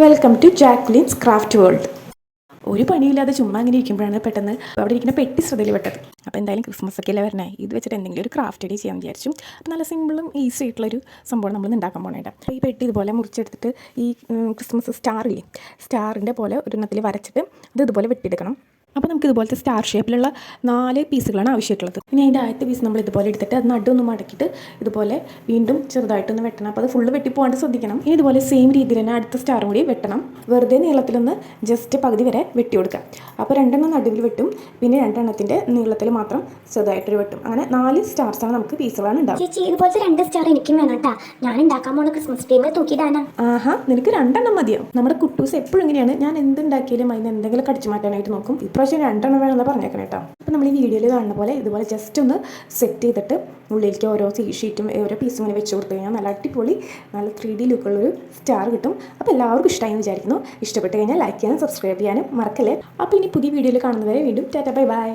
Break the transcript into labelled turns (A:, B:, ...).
A: Welcome to Jacqueline's craft world. ഒരു പണിയില്ലാതെ ചുമ്മാ അങ്ങനെ ഇരിക്കുമ്പോഴാണ് പെട്ടെന്ന് അവിടെ ഇരിക്കുന്ന പെട്ടി ശ്രദ്ധയിൽ പെട്ടത്. അപ്പോൾ എന്തായാലും ക്രിസ്മസ് ഒക്കെ അല്ലേ വരണേ, ഇത് വെച്ചിട്ട് എന്തെങ്കിലും ഒരു ക്രാഫ്റ്റ് ഡേ ചെയ്യാൻ വിചാരിച്ചു. അപ്പോൾ നല്ല സിമ്പിളും ഈസി ആയിട്ടുള്ളൊരു സംഭവം നമ്മൾ ഉണ്ടാക്കാൻ പോകണേട്ടോ. അപ്പോൾ ഈ പെട്ടി ഇതുപോലെ മുറിച്ചെടുത്തിട്ട് ഈ ക്രിസ്മസ് സ്റ്റാറില്ലേ, സ്റ്റാറിൻ്റെ പോലെ ഒരെണ്ണത്തിൽ വരച്ചിട്ട് അത് ഇതുപോലെ വെട്ടിയെടുക്കണം. അപ്പോൾ നമുക്ക് ഇതുപോലത്തെ സ്റ്റാർ ഷേപ്പിലുള്ള 4 പീസുകളാണ് ആവശ്യമായിട്ടുള്ളത്. ഇനി അതിൻ്റെ ആദ്യത്തെ പീസ് നമ്മൾ ഇതുപോലെ എടുത്തിട്ട് അത് നടുവൊന്ന് മടക്കിയിട്ട് ഇതുപോലെ വീണ്ടും ചെറുതായിട്ടൊന്ന് വെട്ടണം. അപ്പോൾ അത് ഫുള്ള് വെട്ടിപ്പോകാണ്ട് ശ്രദ്ധിക്കണം. ഇനി ഇതുപോലെ സെയിം രീതിയിൽ തന്നെ അടുത്ത സ്റ്റാറും കൂടി വെട്ടണം. വെറുതെ നീളത്തിലൊന്ന് ജസ്റ്റ് പകുതി വരെ വെട്ടി കൊടുക്കാം. അപ്പോൾ 2 നടുവിൽ വെട്ടും, പിന്നെ 2 നീളത്തിൽ മാത്രം ചെറുതായിട്ടൊരു വെട്ടും. അങ്ങനെ 4 സ്റ്റാർസാണ് നമുക്ക് പീസുകളാണ് ഉണ്ടാവും.
B: ചേച്ചി ഇതുപോലത്തെ 2 സ്റ്റാർ എനിക്കും വേണം കേട്ടാ. ഞാൻ ഉണ്ടാക്കാൻ പോകുന്ന ക്രിസ്മസ് ടൈമിൽ തൂക്കിയിടാനാ.
A: ആഹാ, നിനക്ക് 2 മതിയാവും. നമ്മുടെ കുട്ടൂസ് എപ്പോഴും ഇങ്ങനെയാണ്, ഞാൻ എന്തുണ്ടാക്കിയാലും അതിന് എന്തെങ്കിലും കടിച്ചു മാറ്റാനായിട്ട് നോക്കും. ഇപ്രാവശ്യം 2 വേണമെന്ന് പറഞ്ഞേക്കണം കേട്ടോ. അപ്പോൾ നമ്മൾ ഈ വീഡിയോയിൽ കാണുന്ന പോലെ ഇതുപോലെ ജസ്റ്റ് ഒന്ന് സെറ്റ് ചെയ്തിട്ട് ഉള്ളിലേക്ക് ഓരോ ഷീറ്റും ഓരോ പീസും ഇങ്ങനെ വെച്ച് കൊടുത്തു കഴിഞ്ഞാൽ നല്ല അടിപൊളി നല്ല 3D ലുക്കുള്ളൊരു സ്റ്റാർ കിട്ടും. അപ്പോൾ എല്ലാവർക്കും ഇഷ്ടമായി എന്ന് വിചാരിക്കുന്നു. ഇഷ്ടപ്പെട്ട് കഴിഞ്ഞാൽ ലൈക്ക് ചെയ്യാനും സബ്സ്ക്രൈബ് ചെയ്യാനും മറക്കല്ലേ. അപ്പോൾ ഇനി പുതിയ വീഡിയോയിൽ കാണുന്നവരെ വീണ്ടും ടാറ്റ ബൈ ബൈ.